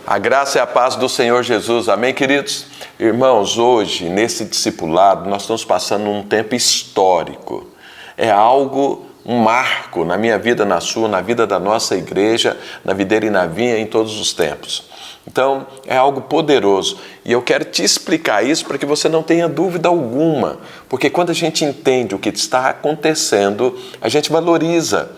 A graça e a paz do Senhor Jesus, amém, queridos? Irmãos, hoje, nesse discipulado, nós estamos passando um tempo histórico. É algo, um marco na minha vida, na sua, na vida da nossa igreja, na Videira e na Vinha, em todos os tempos. Então, é algo poderoso. E eu quero te explicar isso para que você não tenha dúvida alguma. Porque quando a gente entende o que está acontecendo, a gente valoriza.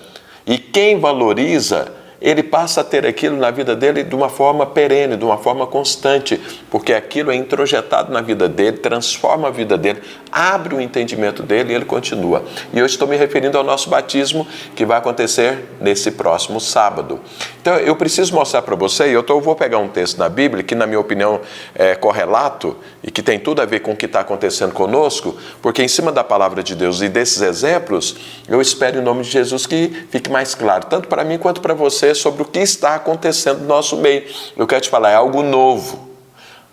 E quem valoriza, ele passa a ter aquilo na vida dele de uma forma perene, de uma forma constante, porque aquilo é introjetado na vida dele, transforma a vida dele, abre o entendimento dele e ele continua. E eu estou me referindo ao nosso batismo, que vai acontecer nesse próximo sábado. Então, eu preciso mostrar para você, e eu vou pegar um texto na Bíblia, que na minha opinião é correlato, e que tem tudo a ver com o que está acontecendo conosco, porque em cima da palavra de Deus e desses exemplos, eu espero em nome de Jesus que fique mais claro, tanto para mim quanto para você, sobre o que está acontecendo no nosso meio. Eu quero te falar, é algo novo.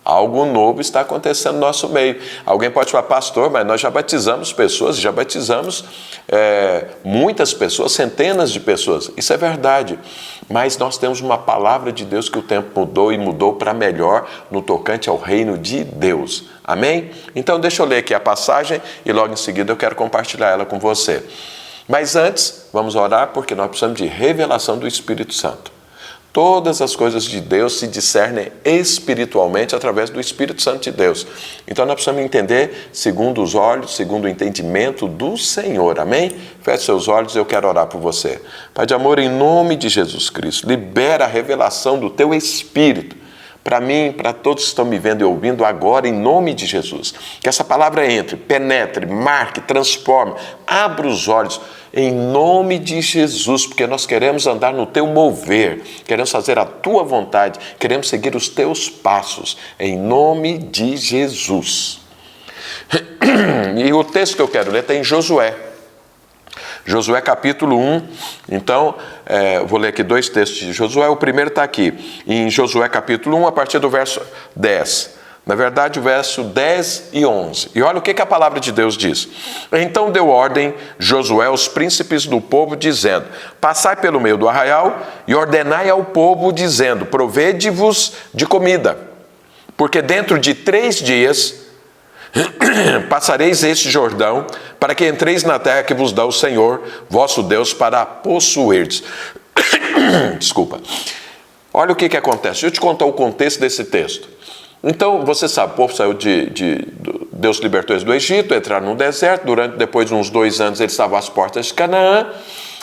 Algo novo está acontecendo no nosso meio. Alguém pode falar, pastor, mas nós já batizamos pessoas, já batizamos muitas pessoas, centenas de pessoas. Isso é verdade. Mas nós temos uma palavra de Deus que o tempo mudou e mudou para melhor no tocante ao reino de Deus. Amém? Então deixa eu ler aqui a passagem e logo em seguida eu quero compartilhar ela com você. Mas antes, vamos orar porque nós precisamos de revelação do Espírito Santo. Todas as coisas de Deus se discernem espiritualmente através do Espírito Santo de Deus. Então nós precisamos entender segundo os olhos, segundo o entendimento do Senhor. Amém? Feche seus olhos, eu quero orar por você. Pai de amor, em nome de Jesus Cristo, libera a revelação do teu Espírito. Para mim, para todos que estão me vendo e ouvindo agora, em nome de Jesus. Que essa palavra entre, penetre, marque, transforme, abra os olhos, em nome de Jesus, porque nós queremos andar no teu mover, queremos fazer a tua vontade, queremos seguir os teus passos, em nome de Jesus. E o texto que eu quero ler está em Josué. Josué capítulo 1, então, vou ler aqui dois textos de Josué, o primeiro está aqui, em Josué capítulo 1, a partir do verso 10, na verdade o verso 10 e 11, e olha o que a palavra de Deus diz. Então deu ordem Josué aos príncipes do povo, dizendo, passai pelo meio do arraial e ordenai ao povo, dizendo, provede-vos de comida, porque dentro de 3 dias passareis este Jordão, para que entreis na terra que vos dá o Senhor, vosso Deus, para possuirdes. Desculpa. Olha o que acontece. Deixa eu te contar o contexto desse texto. Então, você sabe, o povo saiu Deus libertou eles do Egito, entraram no deserto, depois de uns 2 anos eles estavam às portas de Canaã,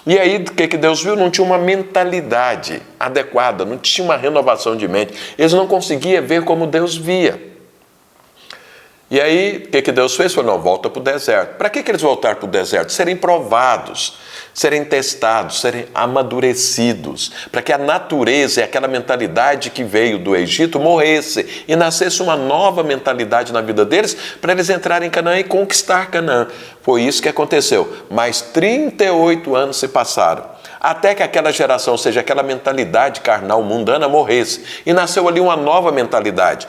e aí, o que Deus viu? Não tinha uma mentalidade adequada, não tinha uma renovação de mente, eles não conseguiam ver como Deus via. E aí, o que Deus fez? Falou, não, volta para o deserto. Para que eles voltaram para o deserto? Serem provados, serem testados, serem amadurecidos, para que a natureza e aquela mentalidade que veio do Egito morresse e nascesse uma nova mentalidade na vida deles, para eles entrarem em Canaã e conquistar Canaã. Foi isso que aconteceu. Mais 38 anos se passaram, até que aquela geração, ou seja, aquela mentalidade carnal mundana morresse. E nasceu ali uma nova mentalidade,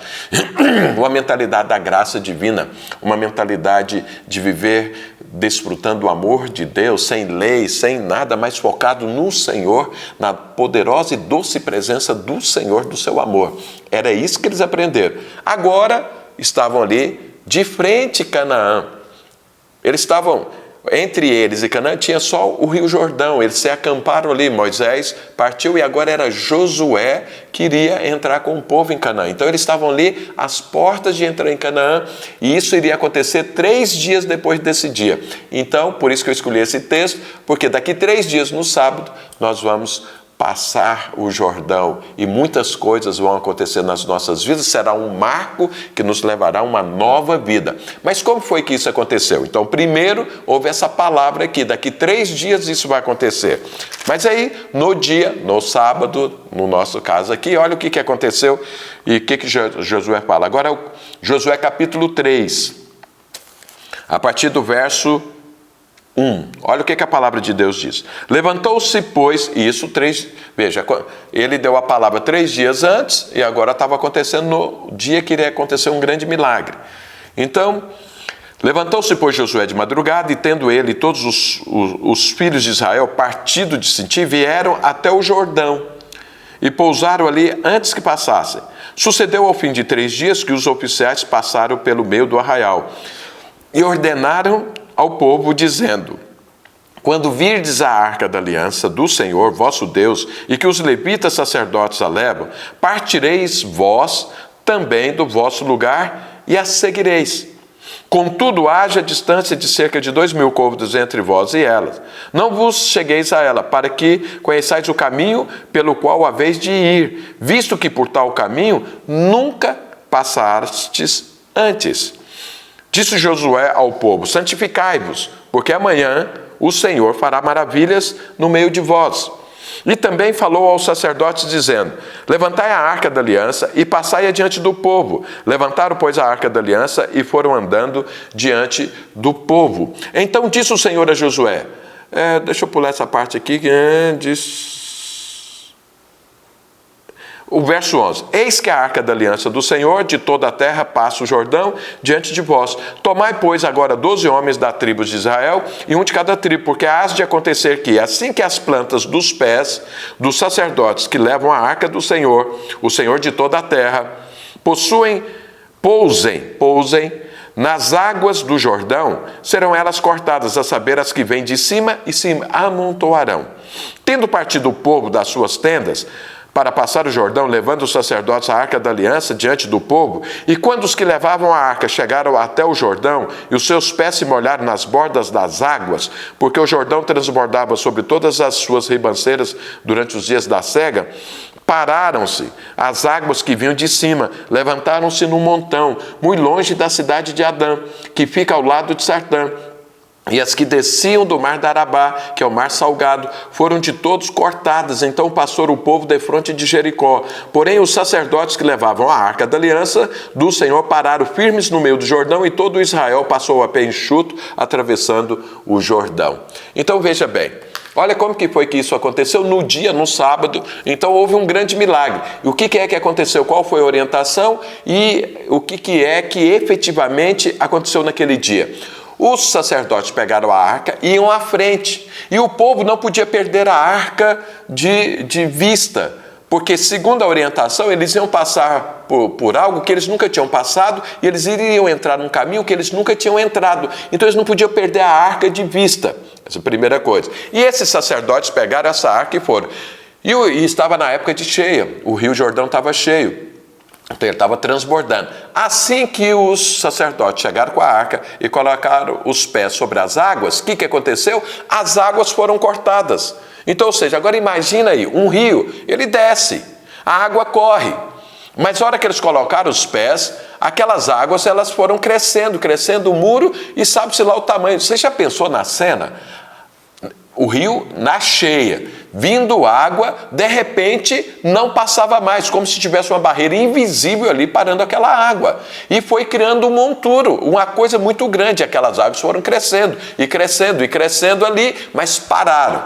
uma mentalidade da graça divina, uma mentalidade de viver desfrutando o amor de Deus, sem lei, sem nada, mas focado no Senhor, na poderosa e doce presença do Senhor, do seu amor. Era isso que eles aprenderam. Agora estavam ali de frente a Canaã. Eles estavam... Entre eles e Canaã tinha só o Rio Jordão, eles se acamparam ali, Moisés partiu e agora era Josué que iria entrar com o povo em Canaã. Então eles estavam ali às portas de entrar em Canaã e isso iria acontecer 3 dias depois desse dia. Então, por isso que eu escolhi esse texto, porque daqui 3 dias, no sábado, nós vamos passar o Jordão e muitas coisas vão acontecer nas nossas vidas, será um marco que nos levará a uma nova vida. Mas como foi que isso aconteceu? Então, primeiro, houve essa palavra aqui, daqui 3 dias isso vai acontecer. Mas aí, no sábado, no nosso caso aqui, olha o que aconteceu e o que Josué fala. Agora, Josué capítulo 3, a partir do verso 1. Olha o que a palavra de Deus diz. Levantou-se, pois, veja, ele deu a palavra 3 dias antes e agora estava acontecendo no dia que iria acontecer um grande milagre. Então, levantou-se, pois, Josué de madrugada e tendo ele e todos os filhos de Israel partido de Sitim, vieram até o Jordão. e pousaram ali antes que passassem. Sucedeu ao fim de 3 dias que os oficiais passaram pelo meio do arraial e ordenaram ao povo, dizendo: quando virdes a arca da aliança do Senhor vosso Deus, e que os levitas sacerdotes a levam, partireis vós também do vosso lugar e a seguireis. Contudo, haja distância de cerca de 2.000 côvados entre vós e elas. Não vos chegueis a ela, para que conheçais o caminho pelo qual haveis de ir, visto que por tal caminho nunca passastes antes. Disse Josué ao povo: santificai-vos, porque amanhã o Senhor fará maravilhas no meio de vós. E também falou aos sacerdotes, dizendo: levantai a arca da aliança e passai adiante do povo. Levantaram, pois, a arca da aliança e foram andando diante do povo. Então disse o Senhor a Josué, deixa eu pular essa parte aqui, diz... O verso 11: eis que a arca da aliança do Senhor de toda a terra passa o Jordão diante de vós. Tomai, pois, agora 12 homens da tribo de Israel, e um de cada tribo, porque há de acontecer que, assim que as plantas dos pés dos sacerdotes que levam a arca do Senhor, o Senhor de toda a terra, pousem nas águas do Jordão, serão elas cortadas, a saber, as que vêm de cima e se amontoarão. Tendo partido o povo das suas tendas, para passar o Jordão, levando os sacerdotes a arca da aliança diante do povo, e quando os que levavam a arca chegaram até o Jordão, e os seus pés se molharam nas bordas das águas, porque o Jordão transbordava sobre todas as suas ribanceiras durante os dias da cega, pararam-se as águas que vinham de cima, levantaram-se num montão, muito longe da cidade de Adã, que fica ao lado de Sartã. E as que desciam do mar da Arabá, que é o mar salgado, foram de todos cortadas. Então passou o povo defronte de Jericó. Porém os sacerdotes que levavam a arca da aliança do Senhor pararam firmes no meio do Jordão, e todo Israel passou a pé enxuto, atravessando o Jordão. Então veja bem, olha como que foi que isso aconteceu no sábado. Então houve um grande milagre. E o que é que aconteceu? Qual foi a orientação? E o que é que efetivamente aconteceu naquele dia? Os sacerdotes pegaram a arca e iam à frente. E o povo não podia perder a arca de vista, porque, segundo a orientação, eles iam passar por algo que eles nunca tinham passado, e eles iriam entrar num caminho que eles nunca tinham entrado. Então eles não podiam perder a arca de vista. Essa é a primeira coisa. E esses sacerdotes pegaram essa arca e foram. E estava na época de cheia, o rio Jordão estava cheio. Então ele estava transbordando. Assim que os sacerdotes chegaram com a arca e colocaram os pés sobre as águas, o que aconteceu? As águas foram cortadas. Então, ou seja, agora imagina aí, um rio, ele desce, a água corre. Mas na hora que eles colocaram os pés, aquelas águas elas foram crescendo o muro, e sabe-se lá o tamanho. Você já pensou na cena? O rio na cheia, vindo água, de repente não passava mais, como se tivesse uma barreira invisível ali parando aquela água. E foi criando um monturo, uma coisa muito grande. Aquelas águas foram crescendo e crescendo ali, mas pararam.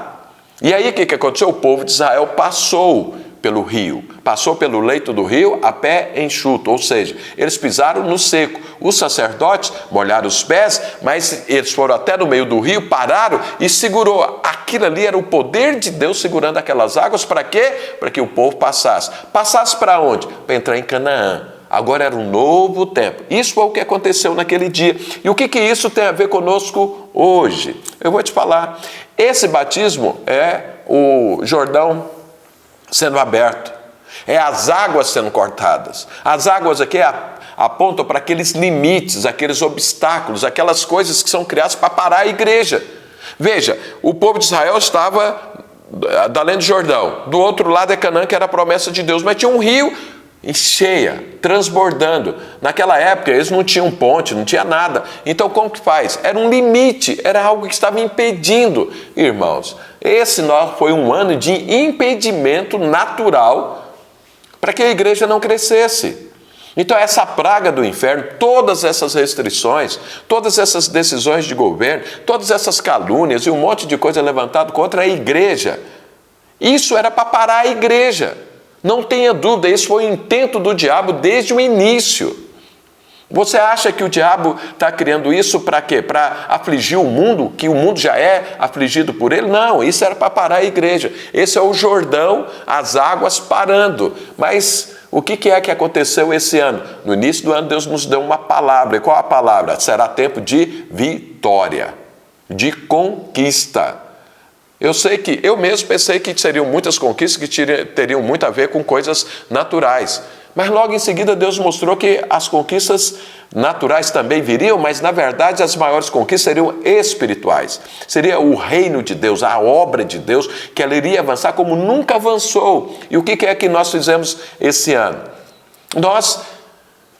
E aí o que aconteceu? O povo de Israel passou pelo rio, passou pelo leito do rio a pé enxuto, ou seja, eles pisaram no seco. Os sacerdotes molharam os pés, mas eles foram até no meio do rio, pararam e segurou. Aquilo ali era o poder de Deus segurando aquelas águas. Para quê? Para que o povo passasse. Passasse para onde? Para entrar em Canaã. Agora era um novo tempo. Isso foi o que aconteceu naquele dia. E o que isso tem a ver conosco hoje? Eu vou te falar. Esse batismo é o Jordão sendo aberto, é as águas sendo cortadas. As águas aqui apontam para aqueles limites, aqueles obstáculos, aquelas coisas que são criadas para parar a igreja. Veja, o povo de Israel estava da além do Jordão, do outro lado é Canaã, que era a promessa de Deus, mas tinha um rio em cheia, transbordando. Naquela época eles não tinham ponte, não tinha nada. Então como que faz? Era um limite, era algo que estava impedindo. Irmãos, esse foi um ano de impedimento natural para que a igreja não crescesse. Então essa praga do inferno, todas essas restrições, todas essas decisões de governo, todas essas calúnias e um monte de coisa levantado contra a igreja, isso era para parar a igreja. Não tenha dúvida, esse foi o intento do diabo desde o início. Você acha que o diabo está criando isso para quê? Para afligir o mundo, que o mundo já é afligido por ele? Não, isso era para parar a igreja. Esse é o Jordão, as águas parando. Mas o que é que aconteceu esse ano? No início do ano, Deus nos deu uma palavra. E qual a palavra? Será tempo de vitória, de conquista. Eu mesmo pensei que seriam muitas conquistas que teriam muito a ver com coisas naturais. Mas logo em seguida Deus mostrou que as conquistas naturais também viriam, mas na verdade as maiores conquistas seriam espirituais. Seria o reino de Deus, a obra de Deus, que ela iria avançar como nunca avançou. E o que é que nós fizemos esse ano? Nós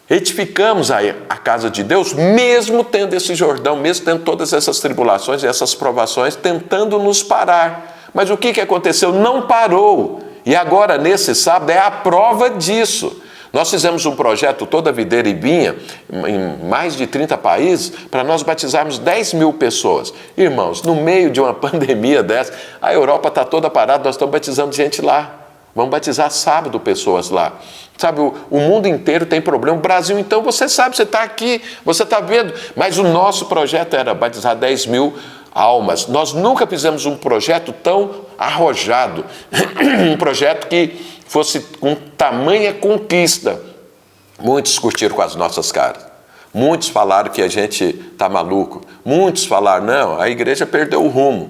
edificamos a casa de Deus, mesmo tendo esse Jordão, mesmo tendo todas essas tribulações e essas provações, tentando nos parar. Mas o que aconteceu? Não parou. E agora, nesse sábado, é a prova disso. Nós fizemos um projeto Toda Videira e Vinha, em mais de 30 países, para nós batizarmos 10 mil pessoas. Irmãos, no meio de uma pandemia dessa, a Europa está toda parada, nós estamos batizando gente lá. Vamos batizar sábado pessoas lá. Sabe, o mundo inteiro tem problema. O Brasil, então, você sabe, você está aqui, você está vendo. Mas o nosso projeto era batizar 10 mil almas. Nós nunca fizemos um projeto tão arrojado. Um projeto que fosse com tamanha conquista. Muitos curtiram com as nossas caras. Muitos falaram que a gente está maluco. Muitos falaram, não, a igreja perdeu o rumo.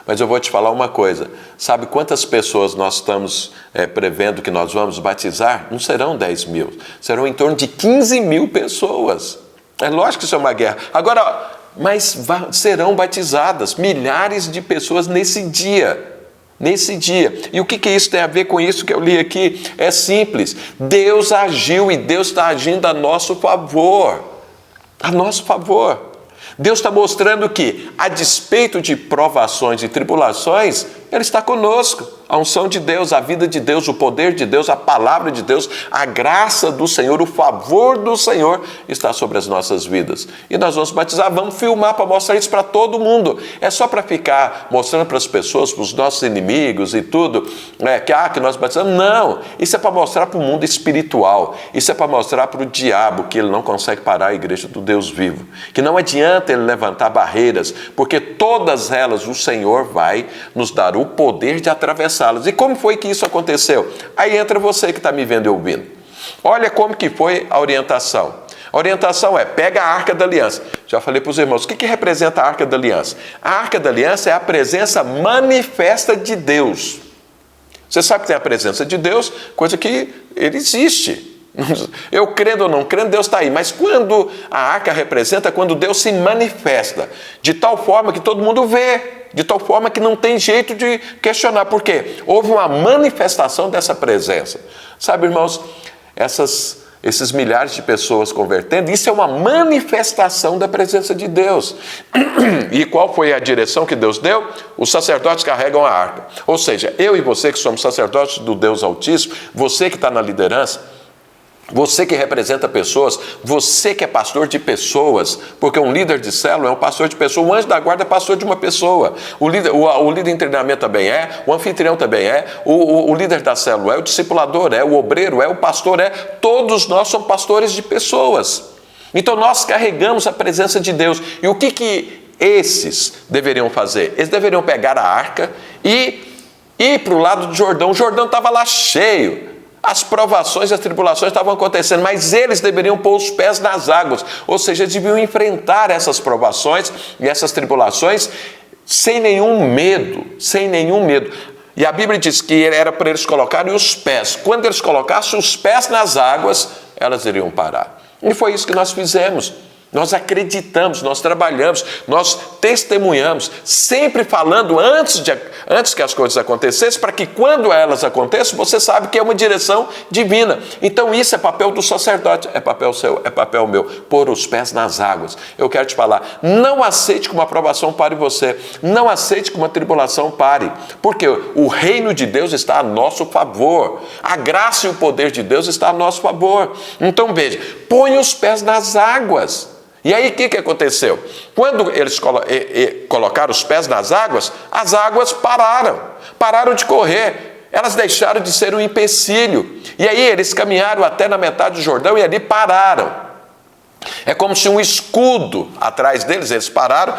Mas eu vou te falar uma coisa, sabe quantas pessoas nós estamos prevendo que nós vamos batizar? Não serão 10 mil, serão em torno de 15 mil pessoas. É lógico que isso é uma guerra. Agora, mas serão batizadas milhares de pessoas nesse dia. Nesse dia. E o que isso tem a ver com isso que eu li aqui? É simples. Deus agiu e Deus está agindo a nosso favor. A nosso favor. Deus está mostrando que, a despeito de provações e tribulações, Ele está conosco. A unção de Deus, a vida de Deus, o poder de Deus, a palavra de Deus, a graça do Senhor, o favor do Senhor está sobre as nossas vidas. E nós vamos batizar, vamos filmar para mostrar isso para todo mundo. É só para ficar mostrando para as pessoas, para os nossos inimigos e tudo, que nós batizamos? Não, isso é para mostrar para o mundo espiritual. Isso é para mostrar para o diabo que ele não consegue parar a igreja do Deus vivo. Que não adianta ele levantar barreiras, porque todas elas o Senhor vai nos dar o poder de atravessá-las. E como foi que isso aconteceu? Aí entra você que está me vendo e ouvindo. Olha como que foi a orientação. A orientação é, pega a Arca da Aliança. Já falei para os irmãos, o que representa a Arca da Aliança? A Arca da Aliança é a presença manifesta de Deus. Você sabe que tem a presença de Deus, coisa que ele existe. Eu crendo ou não crendo, Deus está aí. Mas quando a arca representa, quando Deus se manifesta, de tal forma que todo mundo vê, de tal forma que não tem jeito de questionar. Por quê? Houve uma manifestação dessa presença. Sabe, irmãos, esses milhares de pessoas convertendo, isso é uma manifestação da presença de Deus. E qual foi a direção que Deus deu? Os sacerdotes carregam a arca. Ou seja, eu e você que somos sacerdotes do Deus Altíssimo, você que está na liderança, você que representa pessoas, você que é pastor de pessoas, porque um líder de célula é um pastor de pessoa, o anjo da guarda é pastor de uma pessoa, o líder em treinamento também é, o anfitrião também é, o líder da célula é, o discipulador é, o obreiro é, o pastor é, todos nós somos pastores de pessoas. Então nós carregamos a presença de Deus. E o que esses deveriam fazer? Eles deveriam pegar a arca e ir para o lado do Jordão. O Jordão estava lá cheio. As provações e as tribulações estavam acontecendo, mas eles deveriam pôr os pés nas águas, ou seja, eles deviam enfrentar essas provações e essas tribulações sem nenhum medo, sem nenhum medo. E a Bíblia diz que era para eles colocarem os pés. Quando eles colocassem os pés nas águas, elas iriam parar. E foi isso que nós fizemos. Nós acreditamos, nós trabalhamos, nós testemunhamos, sempre falando antes que as coisas acontecessem, para que quando elas aconteçam, você sabe que é uma direção divina. Então isso é papel do sacerdote, é papel seu, é papel meu, pôr os pés nas águas. Eu quero te falar, não aceite que uma provação pare você, não aceite que uma tribulação pare, porque o reino de Deus está a nosso favor, a graça e o poder de Deus está a nosso favor. Então veja, põe os pés nas águas. E aí o que aconteceu? Quando eles colocaram os pés nas águas, as águas pararam de correr, elas deixaram de ser um empecilho. E aí eles caminharam até na metade do Jordão e ali pararam. É como se um escudo atrás deles, eles pararam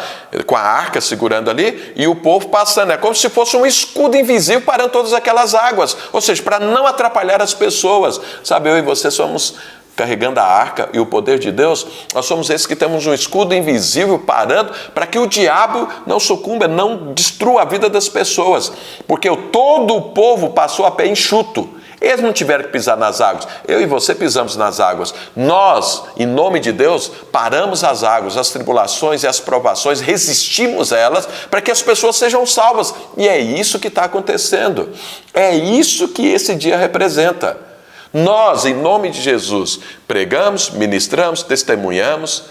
com a arca segurando ali e o povo passando. É como se fosse um escudo invisível parando todas aquelas águas. Ou seja, para não atrapalhar as pessoas. Sabe, eu e você somos, carregando a arca e o poder de Deus, nós somos esses que temos um escudo invisível parando para que o diabo não sucumba, não destrua a vida das pessoas. Porque todo o povo passou a pé enxuto. Eles não tiveram que pisar nas águas. Eu e você pisamos nas águas. Nós, em nome de Deus, paramos as águas, as tribulações e as provações, resistimos a elas para que as pessoas sejam salvas. E é isso que está acontecendo. É isso que esse dia representa. Nós, em nome de Jesus, pregamos, ministramos, testemunhamos,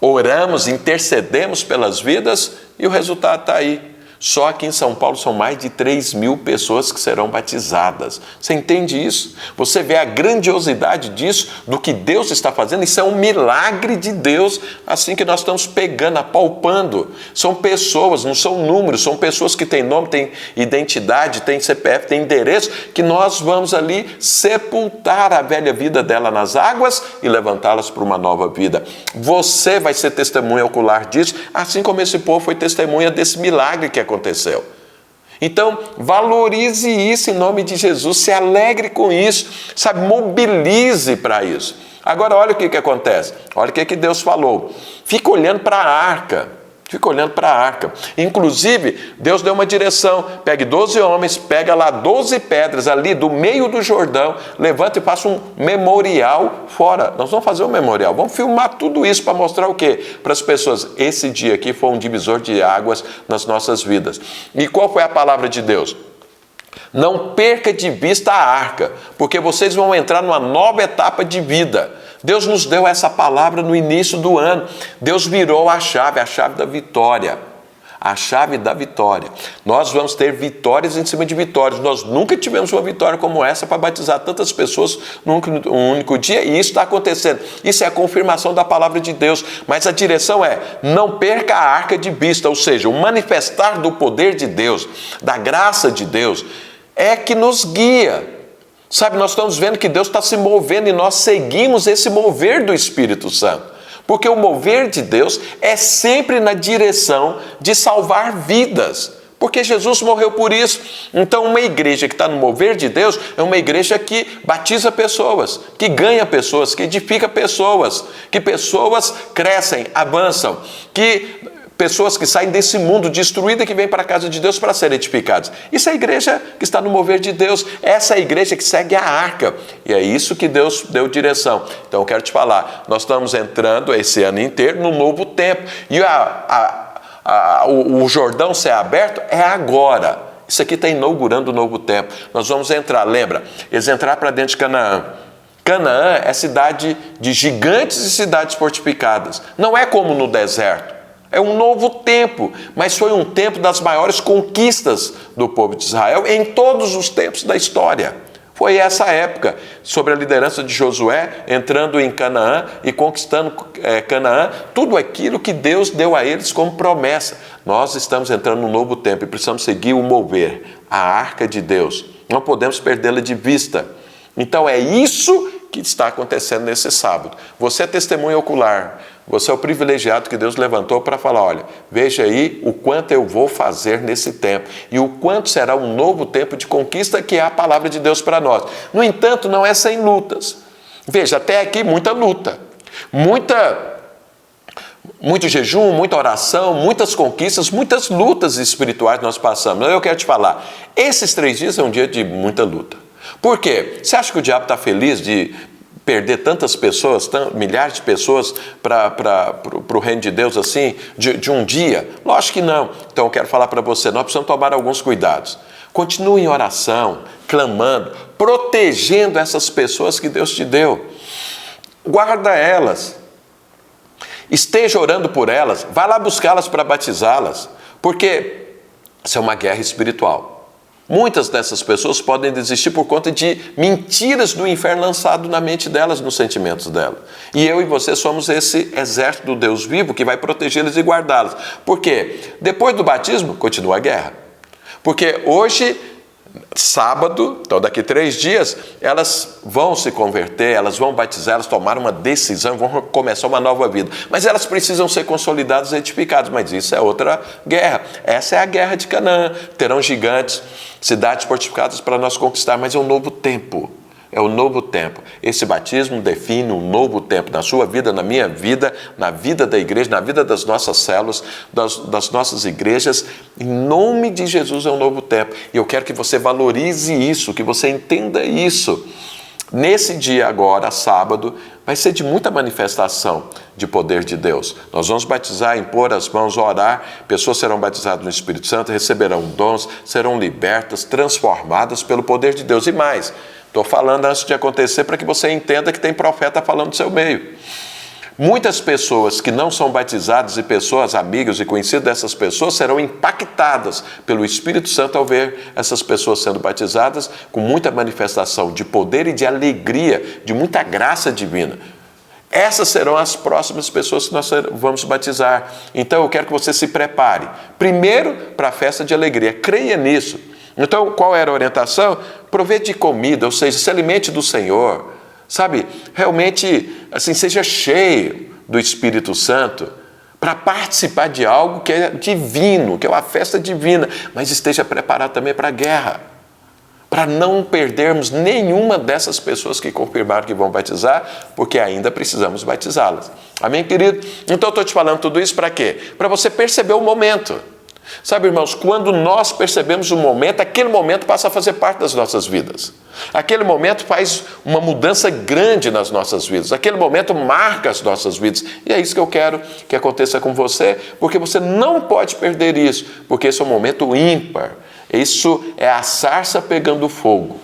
oramos, intercedemos pelas vidas e o resultado está aí. Só aqui em São Paulo são mais de 3.000 pessoas que serão batizadas. Você entende isso? Você vê a grandiosidade disso, do que Deus está fazendo? Isso é um milagre de Deus, assim que nós estamos pegando, apalpando. São pessoas, não são números, são pessoas que têm nome, têm identidade, têm CPF, têm endereço, que nós vamos ali sepultar a velha vida dela nas águas e levantá-las para uma nova vida. Você vai ser testemunha ocular disso, assim como esse povo foi testemunha desse milagre que aconteceu. Então, valorize isso em nome de Jesus, se alegre com isso, sabe, mobilize para isso. Agora, olha o que acontece, olha o que Deus falou. Fica olhando para a arca. Fica olhando para a arca. Inclusive, Deus deu uma direção. Pegue 12 homens, pega lá 12 pedras ali do meio do Jordão, levanta e faça um memorial fora. Nós vamos fazer um memorial, vamos filmar tudo isso para mostrar o quê? Para as pessoas, esse dia aqui foi um divisor de águas nas nossas vidas. E qual foi a palavra de Deus? Não perca de vista a arca, porque vocês vão entrar numa nova etapa de vida. Deus nos deu essa palavra no início do ano. Deus virou a chave da vitória. A chave da vitória. Nós vamos ter vitórias em cima de vitórias. Nós nunca tivemos uma vitória como essa para batizar tantas pessoas num único dia, e isso está acontecendo. Isso é a confirmação da palavra de Deus. Mas a direção é: não perca a arca de vista, ou seja, o manifestar do poder de Deus, da graça de Deus, é que nos guia. Sabe, nós estamos vendo que Deus está se movendo e nós seguimos esse mover do Espírito Santo. Porque o mover de Deus é sempre na direção de salvar vidas. Porque Jesus morreu por isso. Então, uma igreja que está no mover de Deus é uma igreja que batiza pessoas, que ganha pessoas, que edifica pessoas, que pessoas crescem, avançam, que pessoas que saem desse mundo destruído e que vêm para a casa de Deus para serem edificados. Isso é a igreja que está no mover de Deus. Essa é a igreja que segue a arca. E é isso que Deus deu direção. Então eu quero te falar, nós estamos entrando esse ano inteiro no novo tempo. E o Jordão ser aberto é agora. Isso aqui está inaugurando o novo tempo. Nós vamos entrar, lembra? Eles entraram para dentro de Canaã. Canaã é cidade de gigantes e cidades fortificadas. Não é como no deserto. É um novo tempo, mas foi um tempo das maiores conquistas do povo de Israel em todos os tempos da história. Foi essa época, sob a liderança de Josué, entrando em Canaã e conquistando Canaã, tudo aquilo que Deus deu a eles como promessa. Nós estamos entrando num novo tempo e precisamos seguir o mover, a arca de Deus. Não podemos perdê-la de vista. Então é isso que está acontecendo nesse sábado. Você é testemunha ocular. Você é o privilegiado que Deus levantou para falar: olha, veja aí o quanto eu vou fazer nesse tempo e o quanto será um novo tempo de conquista, que é a palavra de Deus para nós. No entanto, não é sem lutas. Veja, até aqui muita luta, muito jejum, muita oração, muitas conquistas, muitas lutas espirituais nós passamos. Eu quero te falar, esses 3 dias é um dia de muita luta. Por quê? Você acha que o diabo está feliz de perder tantas pessoas, milhares de pessoas para o reino de Deus assim, de um dia? Lógico que não. Então eu quero falar para você, nós precisamos tomar alguns cuidados. Continue em oração, clamando, protegendo essas pessoas que Deus te deu. Guarda elas. Esteja orando por elas. Vá lá buscá-las para batizá-las. Porque isso é uma guerra espiritual. Muitas dessas pessoas podem desistir por conta de mentiras do inferno lançado na mente delas, nos sentimentos delas. E eu e você somos esse exército do Deus vivo que vai protegê-las e guardá-las. Por quê? Depois do batismo, continua a guerra. Porque hoje sábado, então daqui 3 dias, elas vão se converter, elas vão batizar, elas tomaram uma decisão, vão começar uma nova vida. Mas elas precisam ser consolidadas e edificadas, mas isso é outra guerra. Essa é a guerra de Canaã. Terão gigantes, cidades fortificadas para nós conquistar, mas é um novo tempo. É o novo tempo. Esse batismo define um novo tempo na sua vida, na minha vida, na vida da igreja, na vida das nossas células, das nossas igrejas. Em nome de Jesus é um novo tempo. E eu quero que você valorize isso, que você entenda isso. Nesse dia agora, sábado, vai ser de muita manifestação de poder de Deus. Nós vamos batizar, impor as mãos, orar, pessoas serão batizadas no Espírito Santo, receberão dons, serão libertas, transformadas pelo poder de Deus. E mais, estou falando antes de acontecer para que você entenda que tem profeta falando do seu meio. Muitas pessoas que não são batizadas e pessoas, amigos e conhecidos dessas pessoas serão impactadas pelo Espírito Santo ao ver essas pessoas sendo batizadas com muita manifestação de poder e de alegria, de muita graça divina. Essas serão as próximas pessoas que nós vamos batizar. Então eu quero que você se prepare. Primeiro para a festa de alegria, creia nisso. Então qual era a orientação? Prover de comida, ou seja, se alimente do Senhor. Sabe, realmente, assim, seja cheio do Espírito Santo para participar de algo que é divino, que é uma festa divina, mas esteja preparado também para a guerra, para não perdermos nenhuma dessas pessoas que confirmaram que vão batizar, porque ainda precisamos batizá-las. Amém, querido? Então, eu estou te falando tudo isso para quê? Para você perceber o momento. Sabe, irmãos, quando nós percebemos o momento, aquele momento passa a fazer parte das nossas vidas. Aquele momento faz uma mudança grande nas nossas vidas. Aquele momento marca as nossas vidas. E é isso que eu quero que aconteça com você, porque você não pode perder isso, porque esse é um momento ímpar. Isso é a sarça pegando fogo.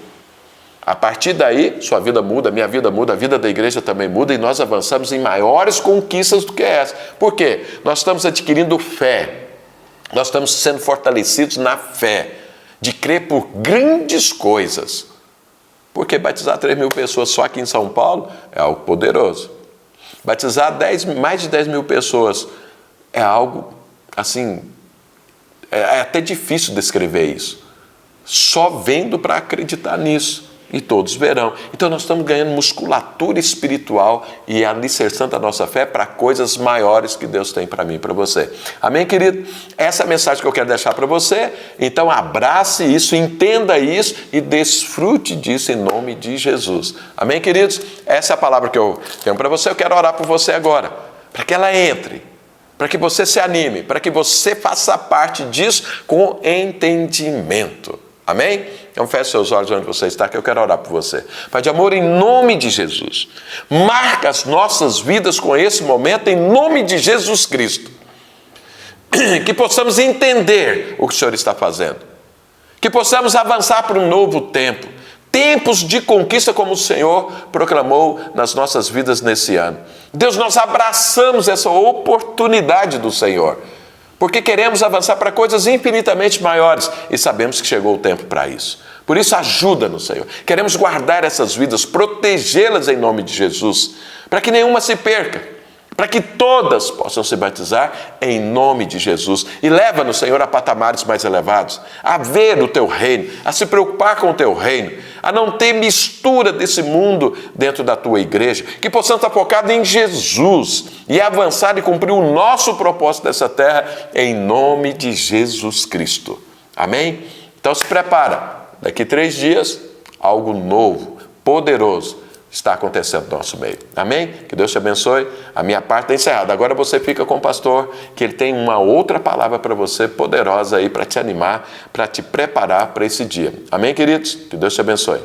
A partir daí, sua vida muda, minha vida muda, a vida da igreja também muda e nós avançamos em maiores conquistas do que essa. Por quê? Nós estamos adquirindo fé. Nós estamos sendo fortalecidos na fé, de crer por grandes coisas. Porque batizar 3.000 pessoas só aqui em São Paulo é algo poderoso. Batizar mais de 10.000 pessoas é algo, assim, é até difícil descrever isso. Só vendo para acreditar nisso. E todos verão. Então nós estamos ganhando musculatura espiritual e alicerçando a nossa fé para coisas maiores que Deus tem para mim e para você. Amém, querido? Essa é a mensagem que eu quero deixar para você. Então abrace isso, entenda isso e desfrute disso em nome de Jesus. Amém, queridos? Essa é a palavra que eu tenho para você. Eu quero orar por você agora, para que ela entre, para que você se anime, para que você faça parte disso com entendimento. Amém? Então feche seus olhos onde você está, que eu quero orar por você. Pai de amor, em nome de Jesus, marca as nossas vidas com esse momento, em nome de Jesus Cristo. Que possamos entender o que o Senhor está fazendo. Que possamos avançar para um novo tempo. Tempos de conquista como o Senhor proclamou nas nossas vidas nesse ano. Deus, nós abraçamos essa oportunidade do Senhor. Porque queremos avançar para coisas infinitamente maiores e sabemos que chegou o tempo para isso. Por isso, ajuda-nos, Senhor. Queremos guardar essas vidas, protegê-las em nome de Jesus, para que nenhuma se perca, para que todas possam se batizar em nome de Jesus. E leva-nos, Senhor, a patamares mais elevados, a ver o Teu reino, a se preocupar com o Teu reino, a não ter mistura desse mundo dentro da Tua igreja, que possamos estar focados em Jesus e avançar e cumprir o nosso propósito dessa terra em nome de Jesus Cristo. Amém? Então se prepara, daqui 3 dias, algo novo, poderoso, está acontecendo no nosso meio. Amém? Que Deus te abençoe. A minha parte está encerrada. Agora você fica com o pastor, que ele tem uma outra palavra para você, poderosa aí, para te animar, para te preparar para esse dia. Amém, queridos? Que Deus te abençoe.